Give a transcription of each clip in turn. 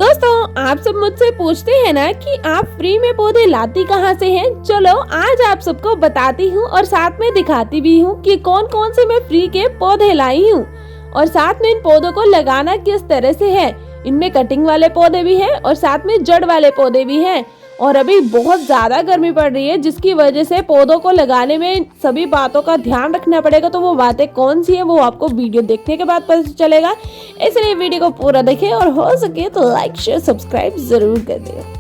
दोस्तों, आप सब मुझसे पूछते हैं ना कि आप फ्री में पौधे लाती कहाँ से हैं? चलो आज आप सबको बताती हूँ और साथ में दिखाती भी हूँ कि कौन कौन से मैं फ्री के पौधे लाई हूँ और साथ में इन पौधों को लगाना किस तरह से है। इनमें कटिंग वाले पौधे भी हैं और साथ में जड़ वाले पौधे भी हैं। और अभी बहुत ज्यादा गर्मी पड़ रही है जिसकी वजह से पौधों को लगाने में सभी बातों का ध्यान रखना पड़ेगा। तो वो बातें कौन सी है वो आपको वीडियो देखने के बाद पता चलेगा, इसलिए वीडियो को पूरा देखें और हो सके तो लाइक शेयर सब्सक्राइब जरूर कर दें।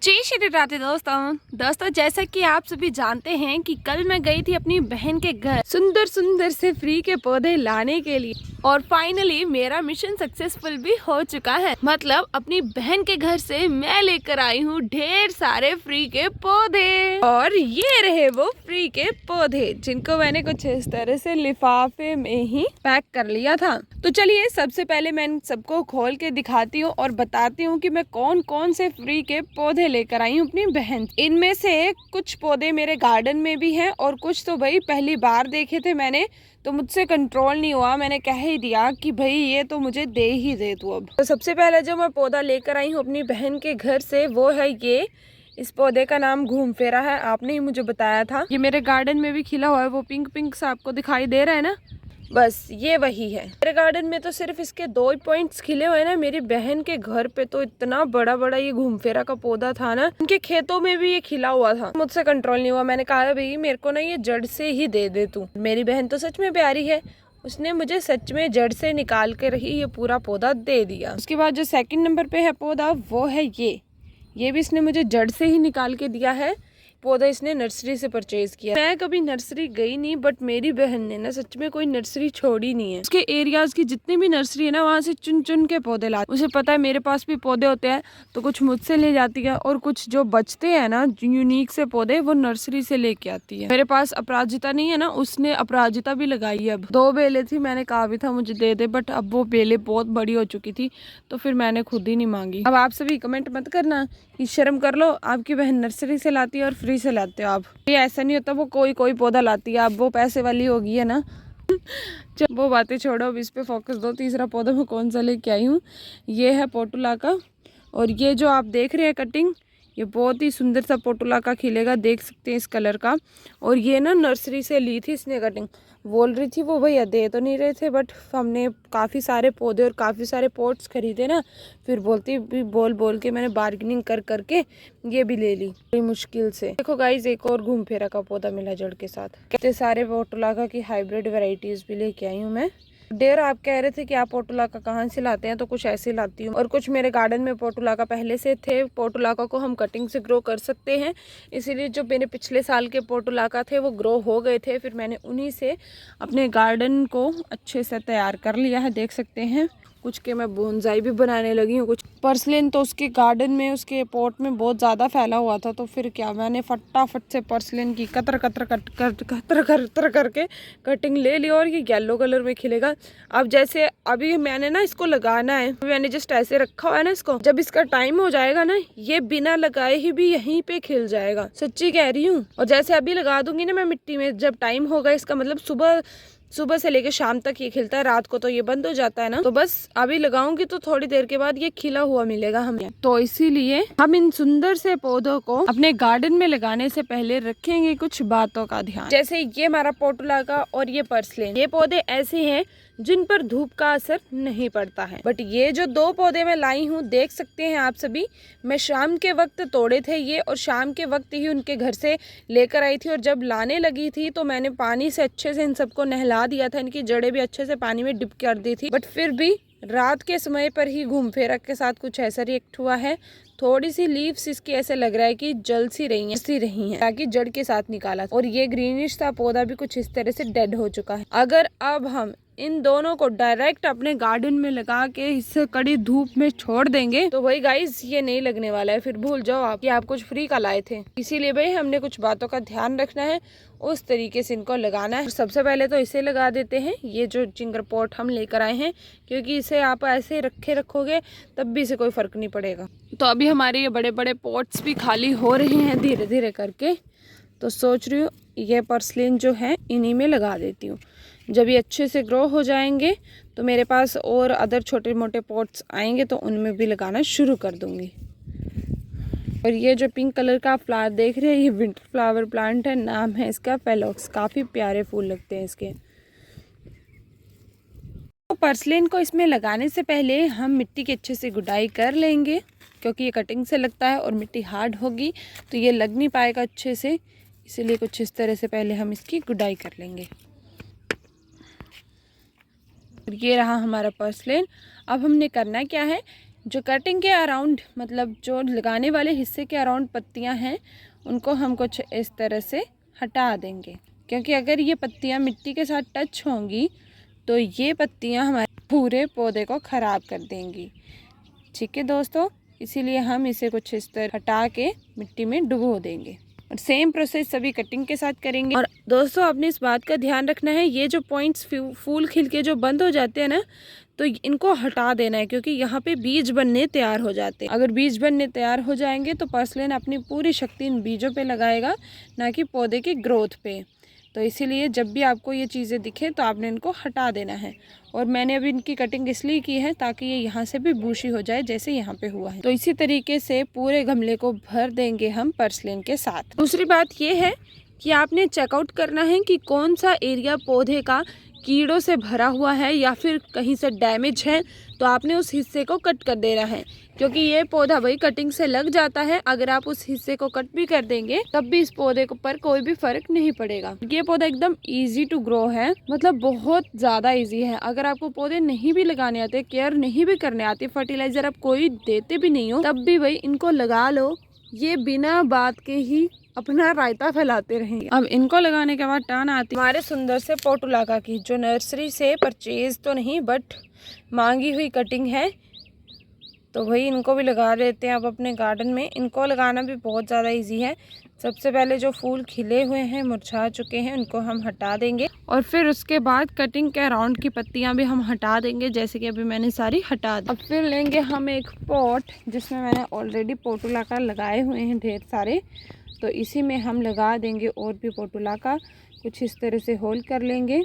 जय श्री राधे दोस्तों, जैसा कि आप सभी जानते हैं कि कल मैं गई थी अपनी बहन के घर सुंदर सुंदर से फ्री के पौधे लाने के लिए और फाइनली मेरा मिशन सक्सेसफुल भी हो चुका है। मतलब अपनी बहन के घर से मैं लेकर आई हूँ ढेर सारे फ्री के पौधे और ये रहे वो फ्री के पौधे जिनको मैंने कुछ इस तरह से लिफाफे में ही पैक कर लिया था। तो चलिए सबसे पहले मैं सबको खोल के दिखाती हूँ और बताती हूँ कि मैं कौन कौन से फ्री के पौधे लेकर आई हूँ अपनी बहन। इनमें से कुछ पौधे मेरे गार्डन में भी हैं और कुछ तो भाई पहली बार देखे थे मैंने, तो मुझसे कंट्रोल नहीं हुआ, मैंने कह ही दिया कि भाई ये तो मुझे दे ही दे तू अब। तो सबसे पहले जो मैं पौधा लेकर आई हूँ अपनी बहन के घर से वो है ये। इस पौधे का नाम घूम फेरा है, आपने ही मुझे बताया था। ये मेरे गार्डन में भी खिला हुआ है, वो पिंक पिंक सा आपको दिखाई दे रहा है ना, बस ये वही है। मेरे गार्डन में तो सिर्फ इसके 2 ही पॉइंट्स खिले हुए हैं ना, मेरी बहन के घर पे तो इतना बड़ा बड़ा ये घूमफेरा का पौधा था ना, उनके खेतों में भी ये खिला हुआ था। मुझसे कंट्रोल नहीं हुआ, मैंने कहा भाई मेरे को ना ये जड़ से ही दे दे तू। मेरी बहन तो सच में प्यारी है, उसने मुझे सच में जड़ से निकाल कर ही ये पूरा पौधा दे दिया। उसके बाद जो सेकंड नंबर पे है पौधा वो है ये भी इसने मुझे जड़ से ही निकाल के दिया है। पौधा इसने नर्सरी से परचेज किया। मैं कभी नर्सरी गई नहीं, बट मेरी बहन ने ना सच में कोई नर्सरी छोड़ी नहीं है। उसके एरियाज की जितनी भी नर्सरी है ना वहाँ से चुन चुन के पौधे लाती। उसे पता है मेरे पास भी पौधे होते हैं तो कुछ मुझसे ले जाती है और कुछ जो बचते हैं ना यूनिक से पौधे वो नर्सरी से लेके आती है। मेरे पास अपराजिता नहीं है ना, उसने अपराजिता भी लगाई है। अब 2 बेलें थी, मैंने कहा भी था मुझे दे दे, बट अब वो बेलें बहुत बड़ी हो चुकी थी तो फिर मैंने खुद ही नहीं मांगी। अब आप सभी कमेंट मत करना कि शर्म कर लो, आपकी बहन नर्सरी से लाती है और फ्री से लाते हो आप। ये ऐसा नहीं होता, वो कोई पौधा लाती है, अब वो पैसे वाली होगी है ना। जब वो बातें छोड़ो, अब इस पे फोकस दो। तीसरा पौधा मैं कौन सा लेके आई हूँ, ये है पोटुला का। और ये जो आप देख रहे हैं कटिंग, ये बहुत ही सुंदर सा पोटुला का खिलेगा, देख सकते हैं इस कलर का। और ये ना नर्सरी से ली थी इसने कटिंग। बोल रही थी वो भैया दे तो नहीं रहे थे, बट हमने काफ़ी सारे पौधे और काफ़ी सारे पॉट्स खरीदे ना, फिर बोलती भी बोल के मैंने बार्गेनिंग कर करके ये भी ले ली बड़ी मुश्किल से। देखो गाइज, एक और घूम फेरा का पौधा मिला जड़ के साथ। कितने सारे पोटुलाका की हाइब्रिड वेराइटीज भी लेके आई हूँ मैं। डेर आप कह रहे थे कि आप पोटुलाका कहाँ से लाते हैं, तो कुछ ऐसे लाती हूँ। और कुछ मेरे गार्डन में पोटुलाका पहले से थे। पोटुलाका को हम कटिंग से ग्रो कर सकते हैं, इसीलिए जो मेरे पिछले साल के पोटुलाका थे वो ग्रो हो गए थे, फिर मैंने उन्हीं से अपने गार्डन को अच्छे से तैयार कर लिया है। देख सकते हैं कुछ के मैं बोनसाई भी बनाने लगी हूँ। कुछ पर्सलिन तो उसके गार्डन में उसके पॉट में बहुत ज़्यादा फैला हुआ था, तो फिर क्या मैंने फटाफट से पर्सलिन की कतर करके कटिंग ले ली और ये येलो कलर में खिलेगा। अब जैसे अभी मैंने ना इसको लगाना है, मैंने जस्ट ऐसे रखा हुआ है ना इसको, जब इसका टाइम हो जाएगा ना ये बिना लगाए ही भी यहीं पे खिल जाएगा, सच्ची कह रही हूँ। और जैसे अभी लगा दूंगी ना मैं मिट्टी में, जब टाइम होगा इसका, मतलब सुबह से लेकर शाम तक ये खिलता है, रात को तो ये बंद हो जाता है ना, तो बस अभी लगाऊंगी तो थोड़ी देर के बाद ये खिला हुआ मिलेगा हमें। तो इसीलिए हम इन सुंदर से पौधों को अपने गार्डन में लगाने से पहले रखेंगे कुछ बातों का ध्यान। जैसे ये हमारा पोटुलाका और ये पर्सलिन, ये पौधे ऐसे हैं जिन पर धूप का असर नहीं पड़ता है। बट ये जो 2 पौधे मैं लाई हूँ, देख सकते हैं आप सभी, मैं शाम के वक्त तोड़े थे ये और शाम के वक्त ही उनके घर से लेकर आई थी। और जब लाने लगी थी तो मैंने पानी से अच्छे से इन सबको नहला दिया था, इनकी जड़ें भी अच्छे से पानी में डिप कर दी थी। बट फिर भी रात के समय पर ही घूम फेरा के साथ कुछ ऐसा रिएक्ट हुआ है। थोड़ी सी लीव्स इसकी ऐसे लग रहा है कि जल सी रही हैं ताकि जड़ के साथ निकाला। और ये ग्रीनिश सा पौधा भी कुछ इस तरह से डेड हो चुका है। अगर अब हम इन दोनों को डायरेक्ट अपने गार्डन में लगा के इस कड़ी धूप में छोड़ देंगे तो भाई गाइस ये नहीं लगने वाला है, फिर भूल जाओ आप कि आप कुछ फ्री का लाए थे। इसीलिए भाई हमने कुछ बातों का ध्यान रखना है, उस तरीके से इनको लगाना है। सबसे पहले तो इसे लगा देते हैं, ये जो चिंगर पॉट हम लेकर आए हैं, क्योंकि इसे आप ऐसे रखोगे तब भी इसे कोई फर्क नहीं पड़ेगा। तो अभी हमारे ये बड़े बड़े पॉट्स भी खाली हो रहे हैं धीरे धीरे करके, तो सोच रही हूँ ये पर्सलिन जो है इन्हीं में लगा देती हूँ। जब ये अच्छे से ग्रो हो जाएंगे तो मेरे पास और अदर छोटे मोटे पॉट्स आएंगे तो उनमें भी लगाना शुरू कर दूँगी। और ये जो पिंक कलर का फ्लावर देख रहे हैं ये विंटर फ्लावर प्लांट है, नाम है इसका फेलोक्स। काफ़ी प्यारे फूल लगते हैं इसके। तो पर्सलेन को इसमें लगाने से पहले हम मिट्टी की अच्छे से गुडाई कर लेंगे, क्योंकि ये कटिंग से लगता है और मिट्टी हार्ड होगी तो ये लग नहीं पाएगा अच्छे से, इसीलिए कुछ इस तरह से पहले हम इसकी गुडाई कर लेंगे। ये रहा हमारा पर्सलेन। अब हमने करना क्या है, जो कटिंग के अराउंड मतलब जो लगाने वाले हिस्से के अराउंड पत्तियां हैं उनको हम कुछ इस तरह से हटा देंगे, क्योंकि अगर ये पत्तियां मिट्टी के साथ टच होंगी तो ये पत्तियां हमारे पूरे पौधे को ख़राब कर देंगी। ठीक है दोस्तों, इसीलिए हम इसे कुछ इस तरह हटा के मिट्टी में डुबो देंगे और सेम प्रोसेस सभी कटिंग के साथ करेंगे। और दोस्तों आपने इस बात का ध्यान रखना है, ये जो पॉइंट्स फूल खिल के जो बंद हो जाते हैं ना, तो इनको हटा देना है, क्योंकि यहाँ पे बीज बनने तैयार हो जाते हैं। अगर बीज बनने तैयार हो जाएंगे तो पर्सलेन अपनी पूरी शक्ति इन बीजों पे लगाएगा, ना कि पौधे की ग्रोथ पे। तो इसीलिए जब भी आपको ये चीज़ें दिखे तो आपने इनको हटा देना है। और मैंने अभी इनकी कटिंग इसलिए की है ताकि ये यहाँ से भी बूशी हो जाए जैसे यहाँ पे हुआ है। तो इसी तरीके से पूरे गमले को भर देंगे हम पर्सलेन के साथ। दूसरी बात ये है कि आपने चेकआउट करना है कि कौन सा एरिया पौधे का कीड़ों से भरा हुआ है या फिर कहीं से डैमेज है, तो आपने उस हिस्से को कट कर देना है, क्योंकि ये पौधा भाई कटिंग से लग जाता है। अगर आप उस हिस्से को कट भी कर देंगे तब भी इस पौधे पर कोई भी फर्क नहीं पड़ेगा। ये पौधा एकदम इजी टू ग्रो है, मतलब बहुत ज़्यादा इजी है। अगर आपको पौधे नहीं भी लगाने आते, केयर नहीं भी करने आते, फर्टिलाइजर आप कोई देते भी नहीं हो, तब भी भाई इनको लगा लो, ये बिना बात के ही अपना रायता फैलाते रहेंगे। अब इनको लगाने के बाद टर्न आती हमारे सुंदर से पोर्टुलाका की, जो नर्सरी से परचेज तो नहीं बट मांगी हुई कटिंग है। तो वही इनको भी लगा देते हैं अब अपने गार्डन में। इनको लगाना भी बहुत ज़्यादा इजी है। सबसे पहले जो फूल खिले हुए हैं, मुरझा चुके हैं, उनको हम हटा देंगे और फिर उसके बाद कटिंग के अराउंड की पत्तियां भी हम हटा देंगे, जैसे कि अभी मैंने सारी हटा दी। अब फिर लेंगे हम एक पॉट जिसमें मैंने ऑलरेडी पोर्टुलाका लगाए हुए हैं ढेर सारे, तो इसी में हम लगा देंगे और भी पोर्टुलाका। कुछ इस तरह से होल कर लेंगे।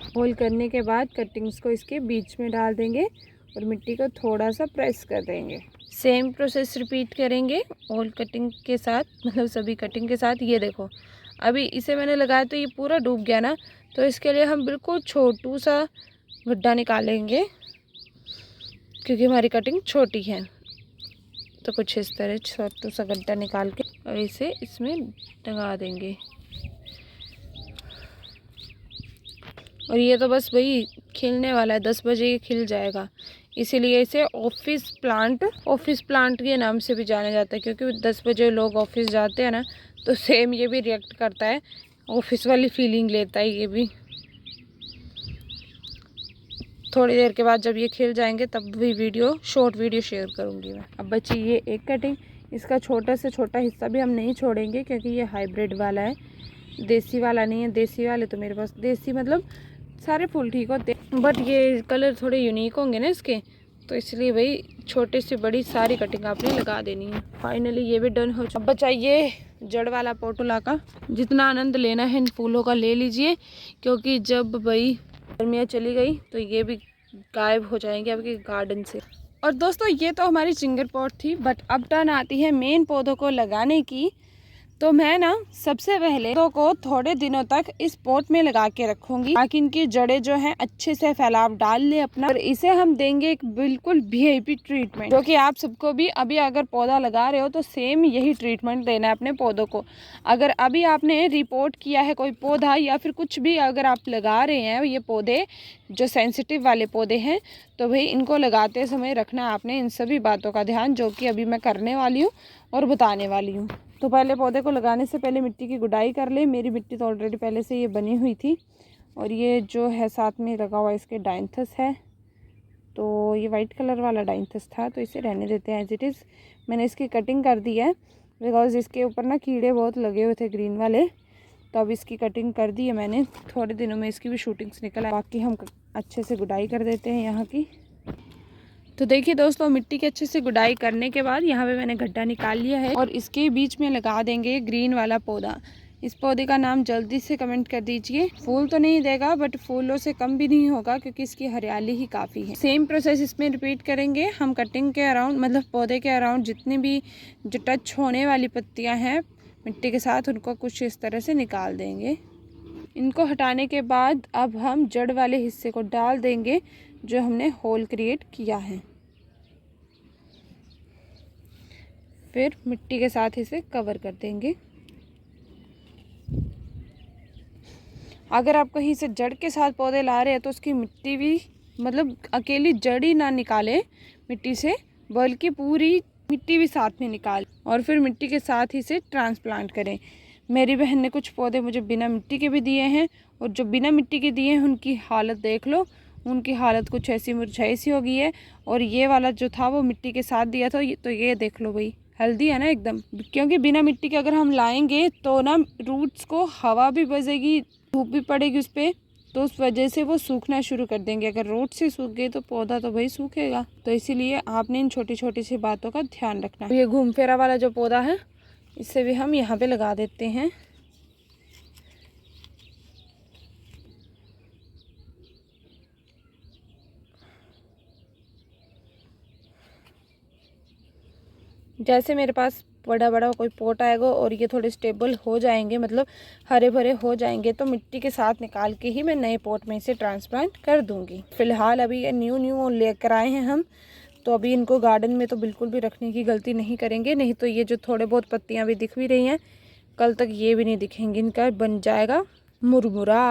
होल करने के बाद कटिंग्स को इसके बीच में डाल देंगे और मिट्टी को थोड़ा सा प्रेस कर देंगे। सेम प्रोसेस रिपीट करेंगे ऑल कटिंग के साथ, मतलब सभी कटिंग के साथ। ये देखो अभी इसे मैंने लगाया तो ये पूरा डूब गया ना, तो इसके लिए हम बिल्कुल छोटू सा गड्ढा निकालेंगे, क्योंकि हमारी कटिंग छोटी है। तो कुछ इस तरह छोटू सा गड्ढा निकाल के और इसे इसमें लगा देंगे। और ये तो बस वही खिलने वाला है, 10 बजे ये खिल जाएगा, इसीलिए इसे ऑफिस प्लांट के नाम से भी जाना जाता है, क्योंकि 10 बजे लोग ऑफिस जाते हैं ना, तो सेम ये भी रिएक्ट करता है, ऑफिस वाली फीलिंग लेता है ये भी। थोड़ी देर के बाद जब ये खिल जाएंगे तब भी शॉर्ट वीडियो शेयर करूँगी मैं। अब बची ये एक कटिंग, इसका छोटा से छोटा हिस्सा भी हम नहीं छोड़ेंगे, क्योंकि ये हाइब्रिड वाला है, देसी वाला नहीं है। देसी वाले तो मेरे पास, देसी मतलब सारे फूल ठीक होते हैं, बट ये कलर थोड़े यूनिक होंगे ना इसके, तो इसलिए भाई छोटे से बड़ी सारी कटिंग आपने लगा देनी है। फाइनली ये भी डन हो चुका। अब बचा ये जड़ वाला पोर्टुलाका। जितना आनंद लेना है इन फूलों का ले लीजिए, क्योंकि जब भाई गर्मियाँ चली गई तो ये भी गायब हो जाएंगे आपके गार्डन से। और दोस्तों ये तो हमारी चिंगर पॉट थी, बट अब टर्न आती है मेन पौधों को लगाने की। तो मैं ना सबसे पहले पौधों को थोड़े दिनों तक इस पॉट में लगा के रखूंगी, ताकि इनकी जड़ें जो हैं अच्छे से फैलाव डाल ले अपना। और इसे हम देंगे एक बिल्कुल VIP ट्रीटमेंट, जो कि आप सबको भी अभी अगर पौधा लगा रहे हो तो सेम यही ट्रीटमेंट देना है अपने पौधों को। अगर अभी आपने रिपोर्ट किया है कोई पौधा या फिर कुछ भी अगर आप लगा रहे हैं ये पौधे जो सेंसिटिव वाले पौधे हैं, तो भाई इनको लगाते समय रखना आपने इन सभी बातों का ध्यान, जो कि अभी मैं करने वाली हूँ और बताने वाली हूँ। तो पहले पौधे को लगाने से पहले मिट्टी की गुड़ाई कर ले। मेरी मिट्टी तो ऑलरेडी पहले से ये बनी हुई थी। और ये जो है साथ में लगा हुआ इसके डाइंथस है, तो ये वाइट कलर वाला डाइंथस था, तो इसे रहने देते हैं एज इट इज़। मैंने इसकी कटिंग कर दी है बिकॉज इसके ऊपर ना कीड़े बहुत लगे हुए थे ग्रीन वाले, तो अब इसकी कटिंग कर दी है मैंने। थोड़े दिनों में इसकी भी शूटिंग्स निकल आए। बाकी हम अच्छे से गुड़ाई कर देते हैं यहाँ की। तो देखिए दोस्तों, मिट्टी के अच्छे से गुड़ाई करने के बाद यहाँ पे मैंने गड्ढा निकाल लिया है और इसके बीच में लगा देंगे ग्रीन वाला पौधा। इस पौधे का नाम जल्दी से कमेंट कर दीजिए। फूल तो नहीं देगा बट फूलों से कम भी नहीं होगा क्योंकि इसकी हरियाली ही काफ़ी है। सेम प्रोसेस इसमें रिपीट करेंगे। हम कटिंग के अराउंड मतलब पौधे के अराउंड जितनी भी जो टच होने वाली पत्तियां हैं मिट्टी के साथ उनको कुछ इस तरह से निकाल देंगे। इनको हटाने के बाद अब हम जड़ वाले हिस्से को डाल देंगे जो हमने होल क्रिएट किया है। फिर मिट्टी के साथ इसे कवर कर देंगे। अगर आप कहीं से जड़ के साथ पौधे ला रहे हैं तो उसकी मिट्टी भी मतलब अकेली जड़ ही ना निकाले मिट्टी से, बल्कि पूरी मिट्टी भी साथ में निकाल और फिर मिट्टी के साथ ही से ट्रांसप्लांट करें। मेरी बहन ने कुछ पौधे मुझे बिना मिट्टी के भी दिए हैं और जो बिना मिट्टी के दिए हैं उनकी हालत देख लो, उनकी हालत कुछ ऐसी मुरझाई सी हो गई है। और ये वाला जो था वो मिट्टी के साथ दिया था, तो ये देख लो भाई, हेल्दी है ना एकदम। क्योंकि बिना मिट्टी के अगर हम लाएंगे तो ना रूट्स को हवा भी बजेगी, धूप भी पड़ेगी उस पर, तो उस वजह से वो सूखना शुरू कर देंगे। अगर रूट से सूख गए तो पौधा तो भाई सूखेगा। तो इसीलिए आपने इन छोटी छोटी सी बातों का ध्यान रखना है। ये घूम फेरा वाला जो पौधा है इसे भी हम यहाँ पे लगा देते हैं। जैसे मेरे पास बड़ा बड़ा कोई पॉट आएगा और ये थोड़े स्टेबल हो जाएंगे, मतलब हरे भरे हो जाएंगे, तो मिट्टी के साथ निकाल के ही मैं नए पॉट में इसे ट्रांसप्लांट कर दूंगी। फिलहाल अभी ये न्यू लेकर आए हैं हम, तो अभी इनको गार्डन में तो बिल्कुल भी रखने की गलती नहीं करेंगे, नहीं तो ये जो थोड़े बहुत पत्तियां भी दिख भी रही हैं कल तक ये भी नहीं दिखेंगी, इनका बन जाएगा मुरमुरा।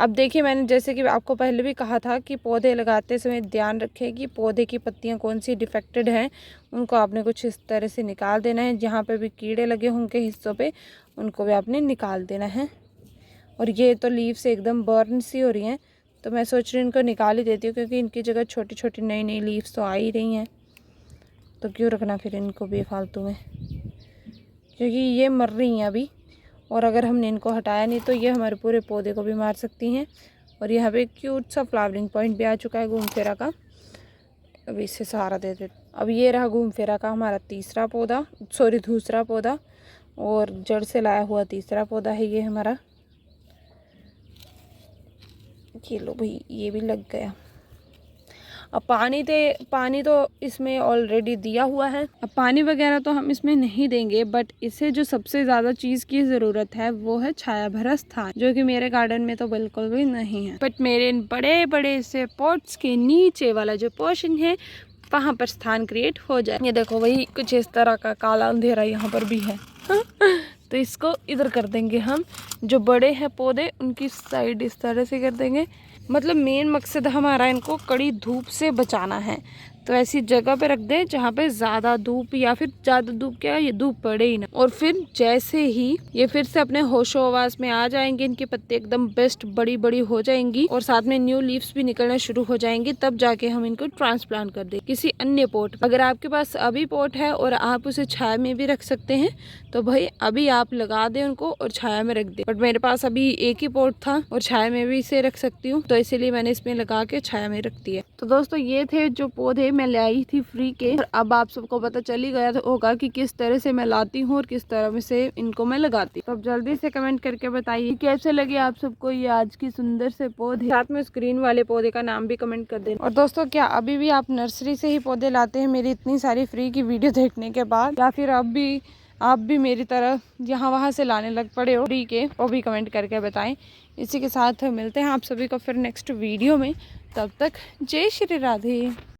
अब देखिए, मैंने जैसे कि आपको पहले भी कहा था कि पौधे लगाते समय ध्यान रखें कि पौधे की पत्तियां कौन सी डिफेक्टेड हैं, उनको आपने कुछ इस तरह से निकाल देना है। जहाँ पे भी कीड़े लगे होंगे हिस्सों पे उनको भी आपने निकाल देना है। और ये तो लीव से एकदम बर्न सी हो रही हैं, तो मैं सोच रही हूँ इनको निकाल ही देती हूँ क्योंकि इनकी जगह छोटी छोटी नई लीव्स तो आ ही रही हैं, तो क्यों रखना फिर इनको बेफालतू में, क्योंकि ये मर रही हैं अभी। और अगर हमने इनको हटाया नहीं तो ये हमारे पूरे पौधे को भी मार सकती हैं। और यहाँ पे क्यूट सा फ्लावरिंग पॉइंट भी आ चुका है घूम फेरा का। अब इससे सहारा दे देते। अब ये रहा घूम फेरा का हमारा दूसरा पौधा, और जड़ से लाया हुआ तीसरा पौधा है ये हमारा। ये लो भाई, ये भी लग गया। अब पानी तो इसमें ऑलरेडी दिया हुआ है। अब पानी वगैरह तो हम इसमें नहीं देंगे, बट इसे जो सबसे ज़्यादा चीज़ की ज़रूरत है वो है छाया भरा स्थान, जो कि मेरे गार्डन में तो बिल्कुल भी नहीं है। बट मेरे इन बड़े बड़े से पॉट्स के नीचे वाला जो पोर्शन है वहाँ पर स्थान क्रिएट हो जाए। ये देखो वही कुछ इस तरह का काला अंधेरा यहाँ पर भी है। तो इसको इधर कर देंगे हम। जो बड़े हैं पौधे उनकी साइड इस तरह से कर देंगे। मतलब मेन मकसद हमारा इनको कड़ी धूप से बचाना है, तो ऐसी जगह पे रख दें जहाँ पे ज़्यादा धूप या फिर ज़्यादा धूप क्या ये धूप पड़े ही ना। और फिर जैसे ही ये फिर से अपने होशो हवास में आ जाएंगे, इनकी पत्ती एकदम बेस्ट बड़ी बड़ी हो जाएंगी और साथ में न्यू लीव्स भी निकलना शुरू हो जाएंगी, तब जाके हम इनको ट्रांसप्लांट कर दें किसी अन्य पॉट। अगर आपके पास अभी पॉट है और आप उसे छाया में भी रख सकते हैं तो भाई अभी आप लगा दें उनको और छाया में रख दें। बट मेरे पास अभी एक ही पॉट था और छाया में भी इसे रख सकती हूँ, तो इसीलिए मैंने इसमें लगा के छाया में रख दिया। तो दोस्तों ये थे जो पौधे मैं ले आई थी फ्री के। और अब आप सबको पता चल ही गया होगा कि किस तरह से मैं लाती हूँ और किस तरह से इनको मैं लगाती हूँ। तो अब जल्दी से कमेंट करके बताइए कैसे लगे आप सबको ये आज की सुंदर से पौधे। साथ में स्क्रीन वाले पौधे का नाम भी कमेंट कर देना। और दोस्तों क्या अभी भी आप नर्सरी से ही पौधे लाते हैं मेरी इतनी सारी फ्री की वीडियो देखने के बाद, या फिर आप भी मेरी तरह यहाँ वहाँ से लाने लग पड़े हो फ्री के, वो भी कमेंट करके बताएं। इसी के साथ मिलते हैं आप सभी को फिर नेक्स्ट वीडियो में। तब तक जय श्री राधे।